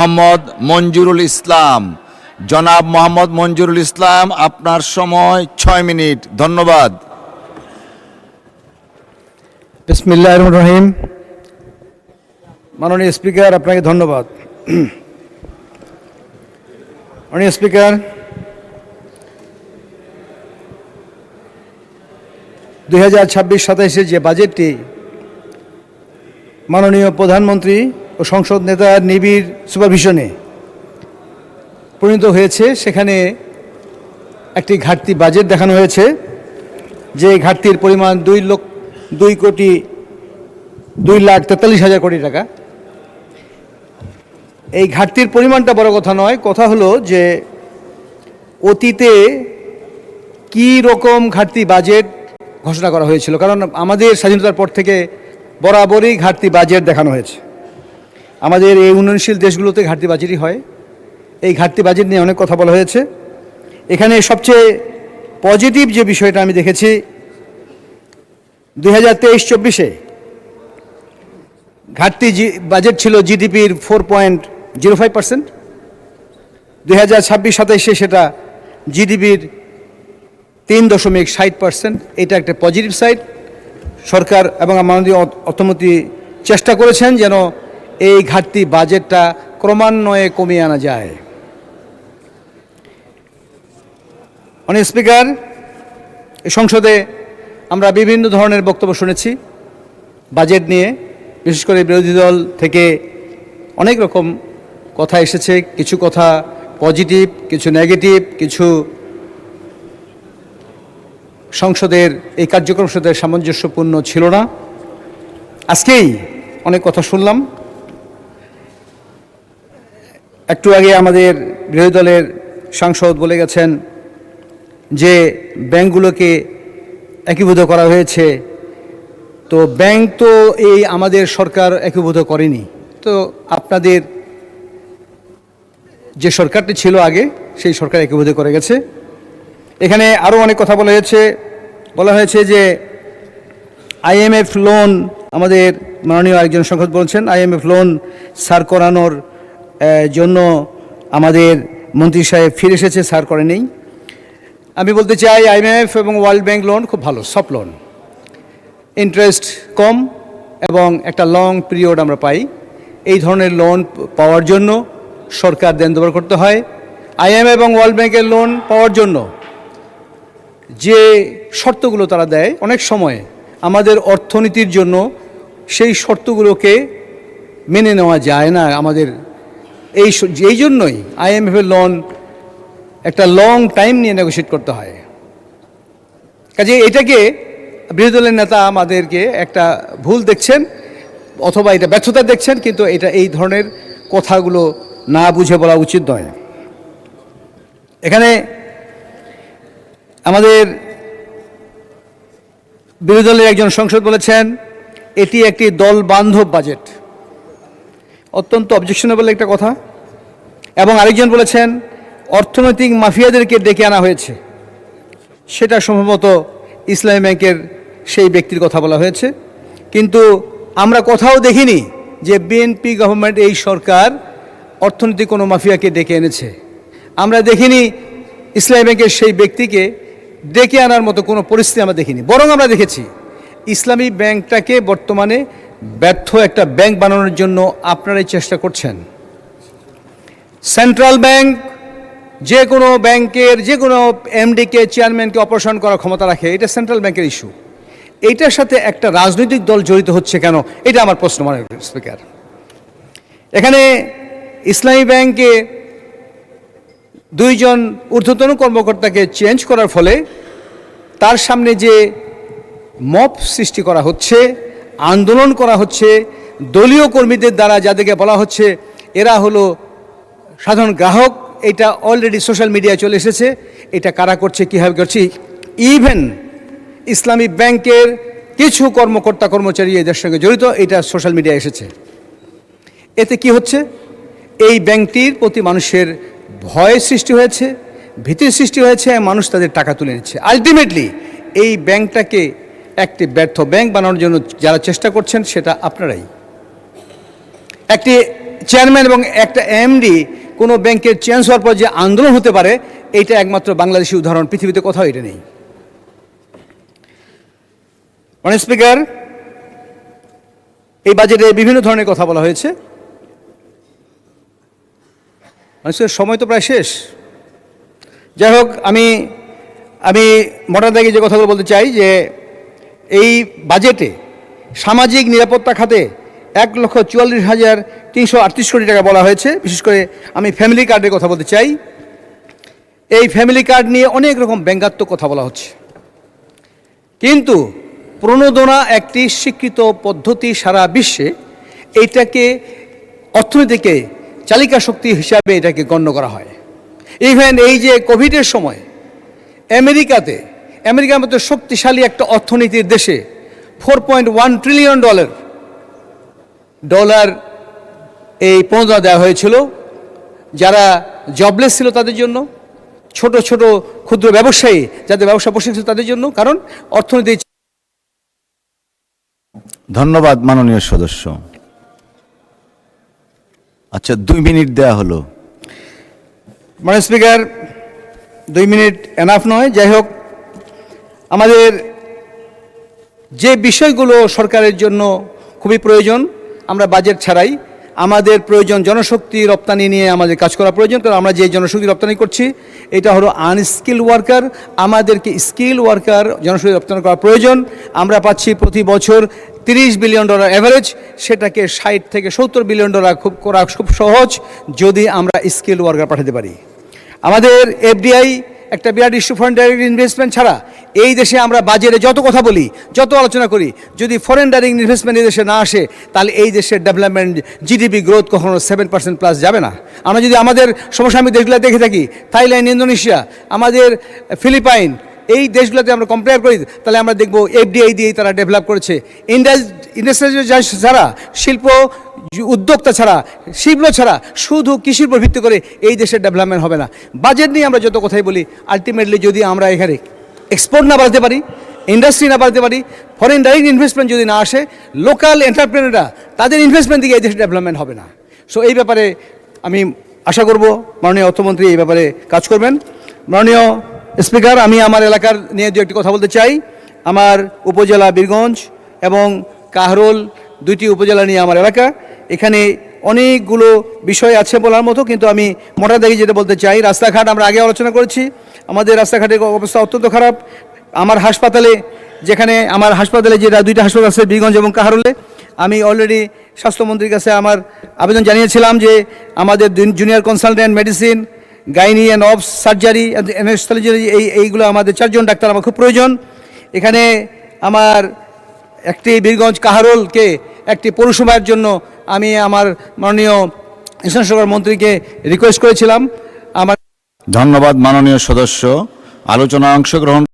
মোহাম্মদ মঞ্জুরুল ইসলাম। জনাব মোহাম্মদ মঞ্জুরুল ইসলাম, আপনার সময় 6 মিনিট। ধন্যবাদ। বিসমিল্লাহির রহমানির রহিম। মাননীয় স্পিকার, আপনাকে ধন্যবাদ। মাননীয় স্পিকার, 2026-27 যে বাজেটটি মাননীয় প্রধানমন্ত্রী ও সংসদ নেতার নিবিড় সুপারভিশনে পরিণত হয়েছে, সেখানে একটি ঘাটতি বাজেট দেখানো হয়েছে, যে ঘাটতির পরিমাণ 2,43,000 কোটি টাকা। এই ঘাটতির পরিমাণটা বড় কথা নয়, কথা হলো যে অতীতে কি রকম ঘাটতি বাজেট ঘোষণা করা হয়েছিল। কারণ আমাদের স্বাধীনতার পর থেকে বরাবরই ঘাটতি বাজেট দেখানো হয়েছে। আমাদের এই উন্নয়নশীল দেশগুলোতে ঘাটতি বাজেটই হয়। এই ঘাটতি বাজেট নিয়ে অনেক কথা বলা হয়েছে। এখানে সবচেয়ে পজিটিভ যে বিষয়টা আমি দেখেছি, 2023-24-এ ঘাটতি বাজেট ছিল জিডিপির 4.05%। 2026-27-এ সেটা জিডিপির 3.60%। এটা একটা পজিটিভ সাইড। সরকার এবং মাননীয় অর্থমন্ত্রী চেষ্টা করেছেন যেন এই ঘাটতি বাজেটটা ক্রমান্বয়ে কমিয়ে আনা যায়। মাননীয় স্পিকার, সংসদে আমরা বিভিন্ন ধরনের বক্তব্য শুনেছি বাজেট নিয়ে। বিশেষ করে বিরোধী দল থেকে অনেক রকম কথা এসেছে। কিছু কথা পজিটিভ, কিছু নেগেটিভ, কিছু সংসদের এই কার্যক্রমের সাথে সামঞ্জস্যপূর্ণ ছিল না। আজকেই অনেক কথা শুনলাম। একটু আগে আমাদের বিরোধী দলের সাংসদ বলে গেছেন যে ব্যাংকগুলোকে একীভূত করা হয়েছে। তো ব্যাংক তো এই আমাদের সরকার একীভূত করেনি। তো আপনাদের যে সরকারটি ছিল আগে, সেই সরকার একীভূত করে গেছে। এখানে আরও অনেক কথা বলা হয়েছে যে আইএমএফ লোন, আমাদের মাননীয় একজন সংসদ বলছেন আইএমএফ লোন সার করানোর জন্য আমাদের মন্ত্রী সাহেব ফিরে এসেছে, সার করে নেই। আমি বলতে চাই আইএমএফ এবং ওয়ার্ল্ড ব্যাংক লোন খুব ভালো, সফট লোন, ইন্টারেস্ট কম এবং একটা লং পিরিয়ড আমরা পাই। এই ধরনের লোন পাওয়ার জন্য সরকার দেন দেওয়া করতে হয়। আইএমএফ এবং ওয়ার্ল্ড ব্যাংকের লোন পাওয়ার জন্য যে শর্তগুলো তারা দেয়, অনেক সময় আমাদের অর্থনীতির জন্য সেই শর্তগুলোকে মেনে নেওয়া যায় না আমাদের। এই জন্যই আইএমএফের লোন একটা লং টাইম নিয়ে নেগোশিয়েট করতে হয়। কাজে এটাকে বিরোধী দলের নেতা আমাদেরকে একটা ভুল দেখছেন, অথবা এটা ব্যর্থতা দেখছেন, কিন্তু এটা এই ধরনের কথাগুলো না বুঝে বলা উচিত নয়। এখানে আমাদের বিরোধী দলের একজন সংসদ বলেছেন এটি একটি দল বান্ধব বাজেট, অত্যন্ত অবজেকশনেবল একটা কথা। এবং আরেকজন বলেছেন অর্থনৈতিক মাফিয়াদেরকে ডেকে আনা হয়েছে। সেটা সম্ভবত ইসলামী ব্যাংকের সেই ব্যক্তির কথা বলা হয়েছে। কিন্তু আমরা কোথাও দেখিনি যে বিএনপি গভর্নমেন্ট, এই সরকার অর্থনৈতিক কোনো মাফিয়াকে ডেকে এনেছে। আমরা দেখিনি ইসলামী ব্যাংকের সেই ব্যক্তিকে ডেকে আনার মতো কোনো পরিস্থিতি আমরা দেখিনি। বরং আমরা দেখেছি ইসলামী ব্যাংকটাকে বর্তমানে ব্যর্থ একটা ব্যাংক বানানোর জন্য আপনারাই চেষ্টা করছেন। সেন্ট্রাল ব্যাংক যে কোনো ব্যাংকের যে কোনো এমডিকে, চেয়ারম্যানকে অপারেশন করার ক্ষমতা রাখে, এটা সেন্ট্রাল ব্যাংকের ইস্যু। এইটার সাথে একটা রাজনৈতিক দল জড়িত হচ্ছে কেন, এটা আমার প্রশ্ন। মাননীয় স্পিকার, এখানে ইসলামী ব্যাংকে 2 জন ঊর্ধ্বতন কর্মকর্তাকে চেঞ্জ করার ফলে তার সামনে যে মব সৃষ্টি করা হচ্ছে, আন্দোলন করা হচ্ছে দলীয় কর্মীদের দ্বারা, যাদেরকে বলা হচ্ছে এরা হলো সাধারণ গ্রাহক, এটা অলরেডি সোশ্যাল মিডিয়ায় চলে এসেছে। এটা কারা করছে, কীভাবে করছে, ইভেন ইসলামী ব্যাংকের কিছু কর্মকর্তা কর্মচারী এদের সঙ্গে জড়িত, এটা সোশ্যাল মিডিয়ায় এসেছে। এতে কি হচ্ছে, এই ব্যাংকটির প্রতি মানুষের ভয় সৃষ্টি হয়েছে, ভীতির সৃষ্টি হয়েছে, মানুষ তাদের টাকা তুলে নিচ্ছে। আলটিমেটলি এই ব্যাংকটাকে একটি ব্যর্থ ব্যাংক বানানোর জন্য যারা চেষ্টা করছেন সেটা আপনারাই। একটি চেয়ারম্যান এবং একটা এমডি কোনো ব্যাংকের চেঞ্জ হওয়ার পর যে আন্দোলন হতে পারে, এইটা একমাত্র বাংলাদেশি উদাহরণ, পৃথিবীতে কোথাও এটা নেই। মাননীয় স্পিকার, এই বাজেটে বিভিন্ন ধরনের কথা বলা হয়েছে। মানুষের সময় তো প্রায় শেষ। যাই হোক, আমি মোটা দাগে যে কথাগুলো বলতে চাই যে এই বাজেটে সামাজিক নিরাপত্তা খাতে 1,44,338 কোটি টাকা বলা হয়েছে। বিশেষ করে আমি ফ্যামিলি কার্ডের কথা বলতে চাই। এই ফ্যামিলি কার্ড নিয়ে অনেক রকম ব্যঙ্গাত্মক কথা বলা হচ্ছে, কিন্তু প্রণোদনা একটি স্বীকৃত পদ্ধতি সারা বিশ্বে। এইটাকে অর্থনীতিকে চালিকা শক্তি হিসাবে এটাকে গণ্য করা হয়। ইভেন এই যে কোভিডের সময় আমেরিকার মতো শক্তিশালী একটা অর্থনীতির দেশে $4.1 ট্রিলিয়ন এই প্রণোদনা দেওয়া হয়েছিল, যারা জবলেস ছিল তাদের জন্য, ছোট ছোট ক্ষুদ্র ব্যবসায়ী যাদের ব্যবসা বসে ছিল তাদের জন্য, কারণ অর্থনীতি। ধন্যবাদ মাননীয় সদস্য। আচ্ছা, 2 মিনিট দেয়া হলো। মাননীয় স্পিকার, 2 মিনিট এনাফ নয়। যাই হোক, আমাদের যে বিষয়গুলো সরকারের জন্য খুবই প্রয়োজন, আমরা বাজেট ছাড়াই আমাদের প্রয়োজন জনশক্তি রপ্তানি নিয়ে আমাদের কাজ করা প্রয়োজন। কারণ আমরা যে জনশক্তি রপ্তানি করছি এটা হলো আনস্কিল ওয়ার্কার। আমাদেরকে স্কিল ওয়ার্কার জনশক্তি রপ্তানি করা প্রয়োজন। আমরা পাচ্ছি প্রতি বছর $30 বিলিয়ন অ্যাভারেজ, সেটাকে 60 থেকে $70 বিলিয়ন করা খুব সহজ যদি আমরা স্কিল ওয়ার্কার পাঠাতে পারি। আমাদের এফডিআই একটা বিরাট ইস্যু, ফরেন ডাইরেক্ট ইনভেস্টমেন্ট ছাড়া এই দেশে আমরা বাজেটে যত কথা বলি, যত আলোচনা করি, যদি ফরেন ডাইরেক্ট ইনভেস্টমেন্ট এই দেশে না আসে, তাহলে এই দেশের ডেভেলপমেন্ট জিডিপি গ্রোথ কখনো 7% প্লাস যাবে না। আমরা যদি আমাদের সমসাময়িক দেশগুলো দেখে থাকি, থাইল্যান্ড, ইন্দোনেশিয়া, আমাদের ফিলিপাইন, এই দেশগুলোতে আমরা কম্পেয়ার করি, তাহলে আমরা দেখব এফডিআই দিয়েই তারা ডেভেলপ করেছে। ইন্ডাস্ট্রিয়াল ছাড়া, শিল্প উদ্যোক্তা ছাড়া, শিল্প ছাড়া শুধু কৃষির উপর ভিত্তি করে এই দেশের ডেভেলপমেন্ট হবে না। বাজেট নিয়ে আমরা যত কথাই বলি, আলটিমেটলি যদি আমরা এখানে এক্সপোর্ট না বাড়াতে পারি, ইন্ডাস্ট্রি না বাড়াতে পারি, ফরেন ডাইরেক্ট ইনভেস্টমেন্ট যদি না আসে, লোকাল এন্টারপ্রেনাররা তাদের ইনভেস্টমেন্ট দিকে এই দেশের ডেভেলপমেন্ট হবে না। সো এই ব্যাপারে আমি আশা করব মাননীয় অর্থমন্ত্রী এই ব্যাপারে কাজ করবেন। মাননীয় স্পিকার, আমি আমার এলাকার নিয়ে দু একটি কথা বলতে চাই। আমার উপজেলা বীরগঞ্জ এবং কাহরোল, 2টি উপজেলা নিয়ে আমার এলাকা। এখানে অনেকগুলো বিষয় আছে বলার মতো, কিন্তু আমি মোটা দাগে যেটা বলতে চাই, রাস্তাঘাট আমরা আগে আলোচনা করেছি। আমাদের রাস্তাঘাটের অবস্থা অত্যন্ত খারাপ। আমার হাসপাতালে যে 2টা হাসপাতাল আছে বীরগঞ্জ এবং কাহরোলে, আমি অলরেডি স্বাস্থ্যমন্ত্রীর কাছে আমার আবেদন জানিয়েছিলাম যে আমাদের junior consultant medicine, gynae and obs surgery, anaesthesiology, এইগুলো আমাদের 4 জন ডাক্তার আমার খুব প্রয়োজন। এখানে আমার একটি বীরগঞ্জ কাহরোলকে একটি পৌরসভার জন্য আমি আমার মাননীয় ইসলাম সরকার মন্ত্রীকে রিকোয়েস্ট করেছিলাম। ধন্যবাদ মাননীয় সদস্য। আলোচনায় অংশগ্রহণ